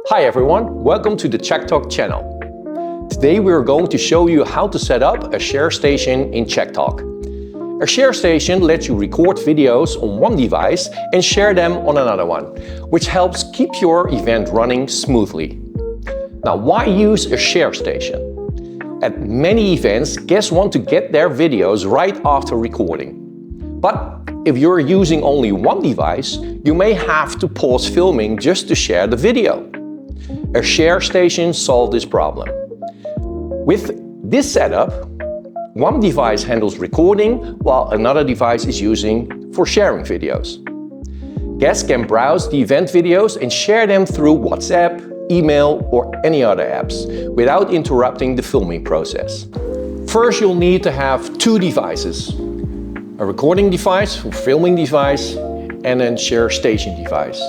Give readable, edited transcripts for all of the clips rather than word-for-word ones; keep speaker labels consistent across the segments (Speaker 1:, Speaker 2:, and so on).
Speaker 1: Hi everyone, welcome to the ChackTok channel. Today we are going to show you how to set up a share station in ChackTok. A share station lets you record videos on one device and share them on another one, which helps keep your event running smoothly. Now, why use a share station? At many events, guests want to get their videos right after recording. But if you're using only one device, you may have to pause filming just to share the video. A share station solves this problem. With this setup, one device handles recording while another device is using for sharing videos. Guests can browse the event videos and share them through WhatsApp, email, or any other apps without interrupting the filming process. First, you'll need to have two devices: a recording device or filming device and a share station device.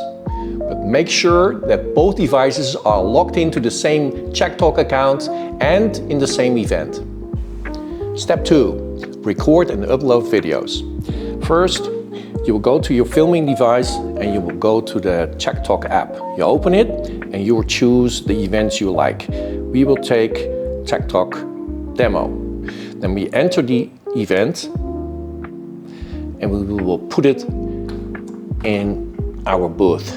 Speaker 1: But make sure that both devices are logged into the same ChackTok account and in the same event. Step 2. Record and upload videos. First, you will go to your filming device and you will go to the ChackTok app. You open it and you will choose the events you like. We will take ChackTok demo. Then we enter the event and we will put it in our booth.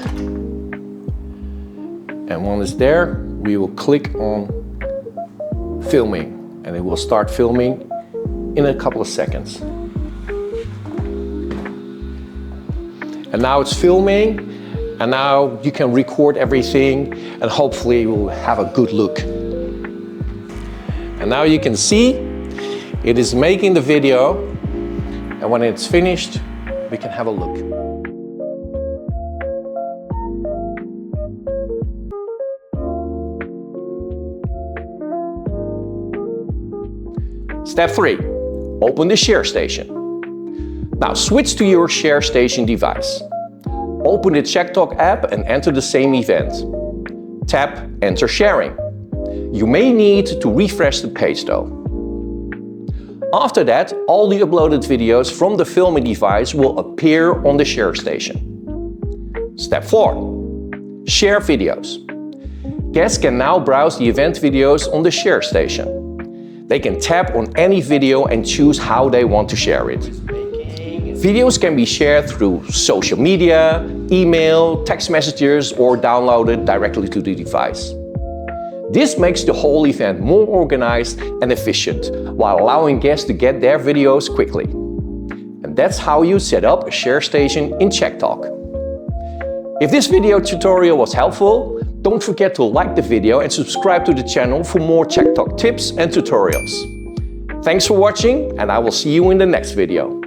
Speaker 1: And when it's there, we will click on filming and it will start filming in a couple of seconds. And now it's filming, and now you can record everything and hopefully you will have a good look. And now you can see it is making the video, and when it's finished, we can have a look. Step 3. Open the share station. Now switch to your share station device. Open the ChackTok app and enter the same event. Tap Enter Sharing. You may need to refresh the page though. After that, all the uploaded videos from the filming device will appear on the share station. Step 4. Share videos. Guests can now browse the event videos on the share station. They can tap on any video and choose how they want to share it. Videos can be shared through social media, email, text messages, or downloaded directly to the device. This makes the whole event more organized and efficient, while allowing guests to get their videos quickly. And that's how you set up a share station in ChackTok. If this video tutorial was helpful, don't forget to like the video and subscribe to the channel for more ChackTok tips and tutorials. Thanks for watching, and I will see you in the next video.